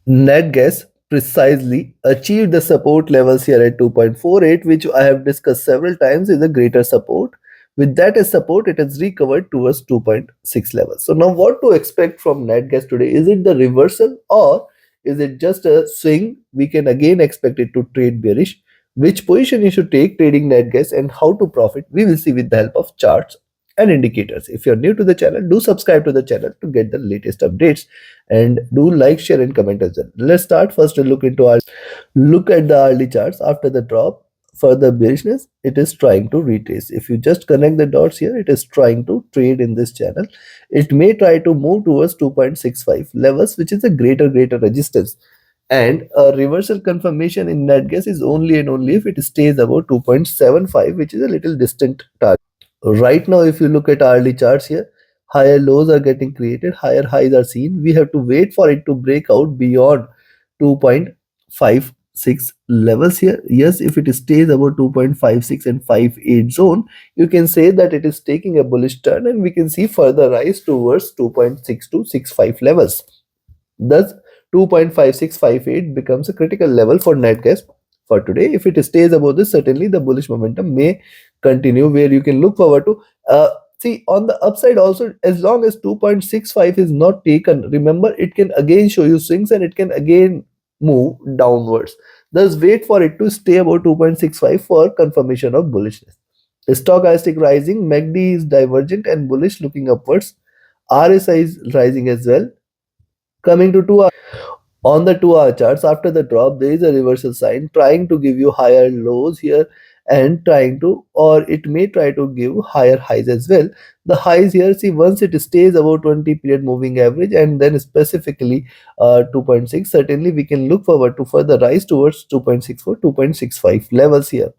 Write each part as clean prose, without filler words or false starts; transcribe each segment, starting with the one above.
Net gas precisely achieved the support levels here at 2.48, which I have discussed several times is a greater support. With that as support, it has recovered towards 2.6 levels. So now what to expect from net gas today? Is it the reversal or is it just a swing? We can again expect it to trade bearish. Which position you should take trading net gas and how to profit, we will see with the help of charts and indicators. If you're new to the channel, do subscribe to the channel to get the latest updates and do like, share, and comment as well. Let's start first to look at the hourly charts after the drop. Further bearishness, it is trying to retrace. If you just connect the dots here, it is trying to trade in this channel. It may try to move towards 2.65 levels, which is a greater resistance. And a reversal confirmation in net gas is only and only if it stays above 2.75, which is a little distant target. Right now, if you look at hourly charts here, higher lows are getting created, higher highs are seen. We have to wait for it to break out beyond 2.56 levels here. Yes, if it stays above 2.56 and 58 zone, you can say that it is taking a bullish turn and we can see further rise towards 2.6 to 65 levels. Thus, 2.5658 becomes a critical level for net gas for today. If it stays above this, certainly the bullish momentum may continue where you can look forward to. See, on the upside also, as long as 2.65 is not taken, remember it can again show you swings and it can again move downwards. Thus, wait for it to stay above 2.65 for confirmation of bullishness. Stochastic rising, MACD is divergent and bullish looking upwards. RSI is rising as well. Coming to 2 on the 2-hour charts, after the drop, there is a reversal sign trying to give you higher lows here and trying to, or it may try to give higher highs as well. The highs here, see, once it stays above 20 period moving average and then specifically 2.6, certainly we can look forward to further rise towards 2.64, 2.65 levels here.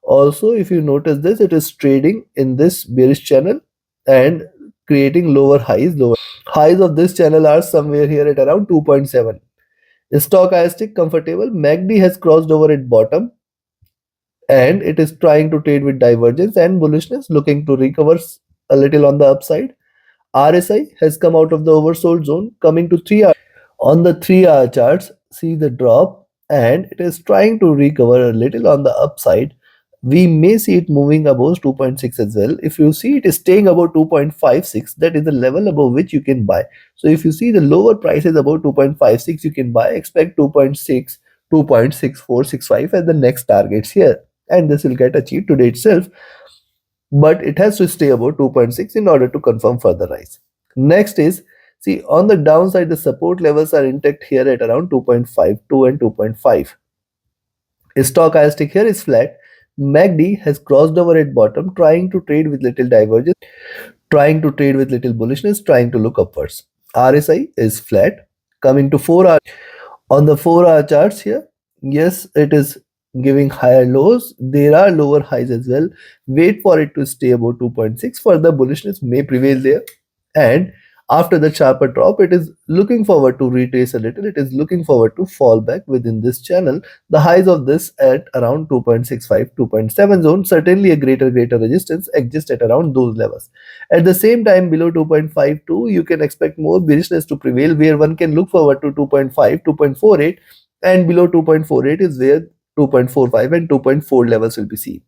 Also, if you notice this, it is trading in this bearish channel and creating lower highs. Lower highs of this channel are somewhere here at around 2.7. Stochastic comfortable. MACD has crossed over at bottom and it is trying to trade with divergence and bullishness, looking to recover a little on the upside. RSI has come out of the oversold zone, coming to 3 hour. On the 3-hour charts, see the drop and it is trying to recover a little on the upside. We may see it moving above 2.6 as well. If you see it is staying above 2.56, that is the level above which you can buy. So if you see the lower prices above 2.56, you can buy. Expect 2.6, 2.6465 as the next targets here. And this will get achieved today itself. But it has to stay above 2.6 in order to confirm further rise. Next is, see, on the downside, the support levels are intact here at around 2.52 and 2.5. Stochastic here is flat. MACD has crossed over at bottom, trying to trade with little divergence, trying to trade with little bullishness, trying to look upwards. RSI is flat. Coming to 4-hour. On the 4-hour charts here, yes, it is giving higher lows. There are lower highs as well. Wait for it to stay above 2.6. Further bullishness may prevail there. And after the sharper drop, it is looking forward to retrace a little. It is looking forward to fall back within this channel. The highs of this at around 2.65, 2.7 zone, certainly a greater resistance exists at around those levels. At the same time, below 2.52, you can expect more bearishness to prevail where one can look forward to 2.5, 2.48, and below 2.48 is where 2.45 and 2.4 levels will be seen.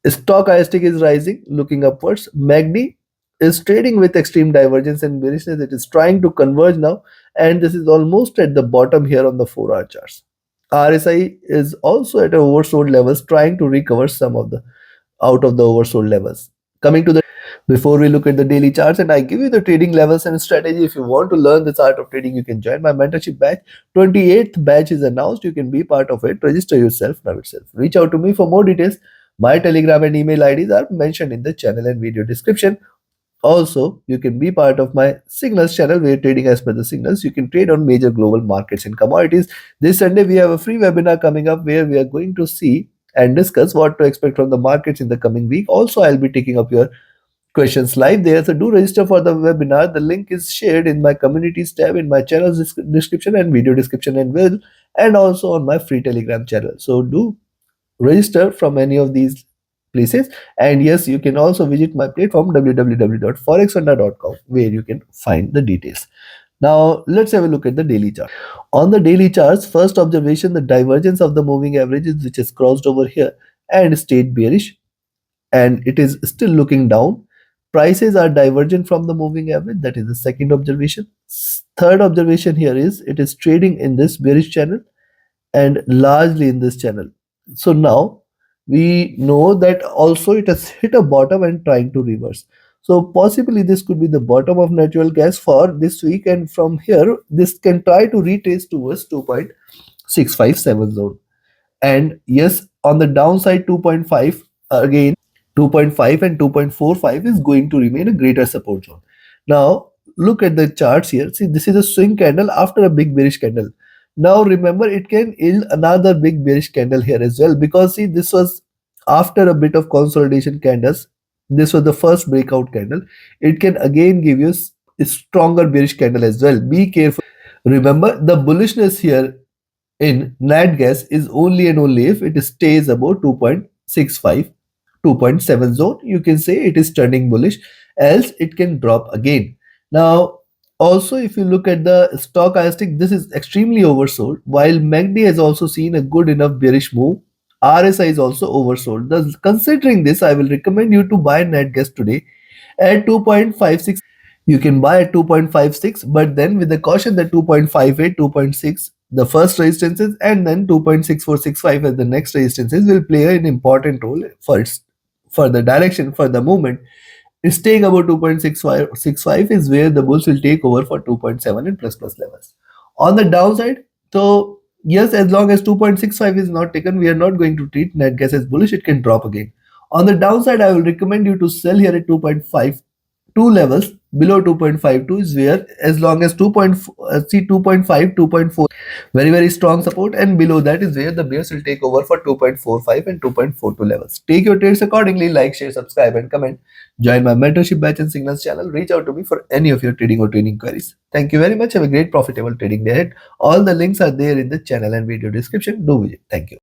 Stochastic is rising, looking upwards. MACD is trading with extreme divergence and bearishness. It is trying to converge now, and this is almost at the bottom here on the 4-hour charts. RSI is also at oversold levels, trying to recover some of the out of the oversold levels. Coming to the before we look at the daily charts and I give you the trading levels and strategy. If you want to learn this art of trading, you can join my mentorship batch. 28th batch is announced. You can be part of it. Register yourself now itself. Reach out to me for more details. My Telegram and email IDs are mentioned in the channel and video description. Also, you can be part of my signals channel where trading as per the signals. You can trade on major global markets and commodities. This Sunday, we have a free webinar coming up where we are going to see and discuss what to expect from the markets in the coming week. Also, I'll be taking up your questions live there. So do register for the webinar. The link is shared in my communities tab in my channel's description and video description and also on my free Telegram channel. So do register from any of these places. And yes, you can also visit my platform www.forexfunda.com where you can find the details. Now let's have a look at the daily chart. On the daily charts, first observation, the divergence of the moving averages which is crossed over here and stayed bearish, and it is still looking down. Prices are divergent from the moving average. That is the second observation. Third observation here is it is trading in this bearish channel and largely in this channel. So now we know that also it has hit a bottom and trying to reverse. So possibly this could be the bottom of natural gas for this week, and from here this can try to retrace towards 2.657 zone. And yes, on the downside 2.5, again 2.5 and 2.45 is going to remain a greater support zone. Now look at the charts here. See, this is a swing candle after a big bearish candle. Now remember, it can yield another big bearish candle here as well, because see, this was after a bit of consolidation candles. This was the first breakout candle. It can again give you a stronger bearish candle as well. Be careful. Remember, the bullishness here in NAT gas is only and only if it stays above 2.65, 2.7 zone. You can say it is turning bullish, else it can drop again. Now, also if you look at the stochastic, this is extremely oversold. While MACD has also seen a good enough bearish move, RSI is also oversold. Thus, considering this, I will recommend you to buy NAT gas today at 2.56. You can buy at 2.56, but then with the caution that 2.58, 2.6, the first resistances, and then 2.6465 as the next resistances will play an important role for the direction, for the movement. Staying above 2.65 is where the bulls will take over for 2.7 and plus levels. On the downside, so yes, as long as 2.65 is not taken, we are not going to treat net gas as bullish. It can drop again. On the downside, I will recommend you to sell here at 2.52 levels. Below 2.52 is where, as long as 2.5, 2.4, very strong support, and below that is where the bears will take over for 2.45 and 2.42 levels. Take your trades accordingly. Like, share, subscribe, and comment. Join my mentorship batch and signals channel. Reach out to me for any of your trading or training queries. Thank you very much. Have a great profitable trading day ahead. All the links are there in the channel and video description. Do visit. Thank you.